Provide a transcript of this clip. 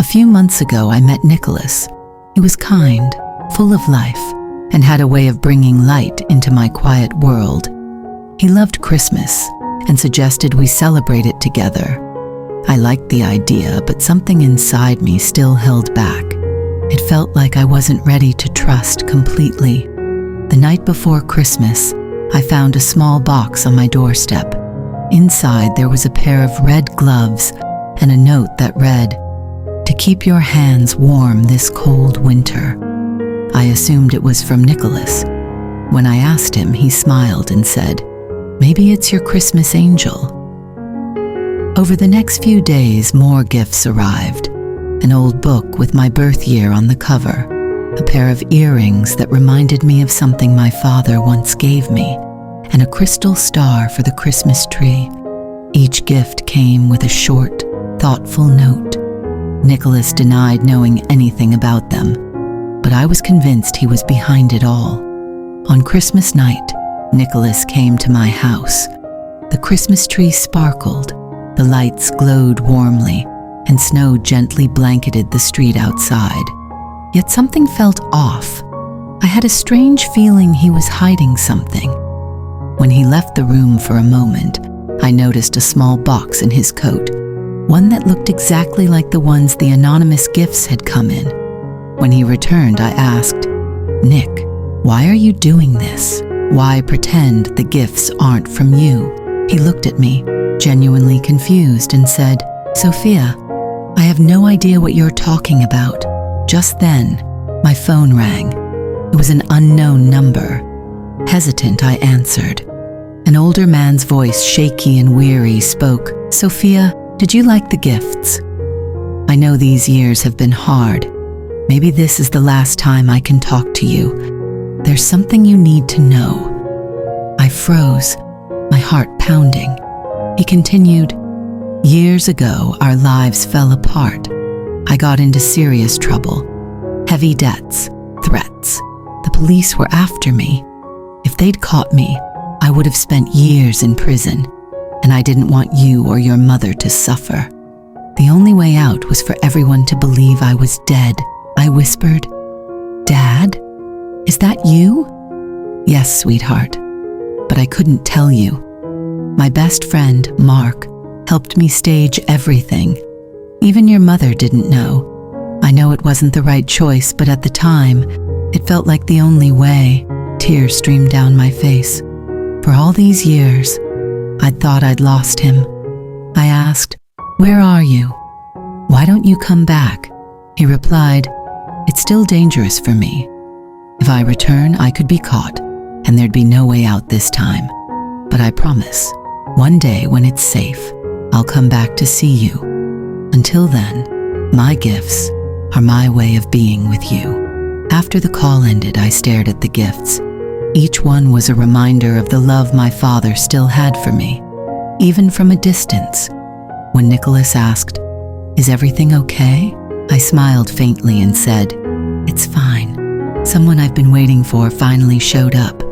A few months ago, I met Nicholas. He was kind, full of life, and had a way of bringing light into my quiet world. He loved Christmas and suggested we celebrate it together. I liked the idea, but something inside me still held back. It felt like I wasn't ready to trust completely. The night before Christmas, I found a small box on my doorstep. Inside, there was a pair of red gloves and a note that read, "To keep your hands warm this cold winter." I assumed it was from Nicholas. When I asked him, he smiled and said, "Maybe it's your Christmas angel." Over the next few days, more gifts arrived. An old book with my birth year on the cover, a pair of earrings that reminded me of something my father once gave me, and a crystal star for the Christmas tree. Each gift came with a short, thoughtful note. Nicholas denied knowing anything about them, but I was convinced he was behind it all. On Christmas night, Nicholas came to my house. The Christmas tree sparkled, the lights glowed warmly, and snow gently blanketed the street outside. Yet something felt off. I had a strange feeling he was hiding something. When he left the room for a moment, I noticed a small box in his coat, one that looked exactly like the ones the anonymous gifts had come in. When he returned, I asked, "Nick, why are you doing this? Why pretend the gifts aren't from you?" He looked at me, genuinely confused, and said, "Sophia, I have no idea what you're talking about." Just then, my phone rang. It was an unknown number. Hesitant, I answered. An older man's voice, shaky and weary, spoke, "Sophia, did you like the gifts? I know these years have been hard. Maybe this is the last time I can talk to you. There's something you need to know." I froze, my heart pounding. He continued, "Years ago, our lives fell apart. I got into serious trouble. Heavy debts, threats. The police were after me. If they'd caught me, I would have spent years in prison, and I didn't want you or your mother to suffer. The only way out was for everyone to believe I was dead." I whispered, "Dad? Is that you?" "Yes, sweetheart, but I couldn't tell you. My best friend, Mark, helped me stage everything. Even your mother didn't know. I know it wasn't the right choice, but at the time, it felt like the only way." Tears streamed down my face. For all these years, I'd thought I'd lost him. I asked, "Where are you? Why don't you come back?" He replied, "It's still dangerous for me. If I return, I could be caught, and there'd be no way out this time. But I promise, one day when it's safe, I'll come back to see you. Until then, my gifts are my way of being with you." After the call ended, I stared at the gifts. Each one was a reminder of the love my father still had for me, even from a distance. When Nicholas asked, "Is everything okay?" I smiled faintly and said, "It's fine. Someone I've been waiting for finally showed up.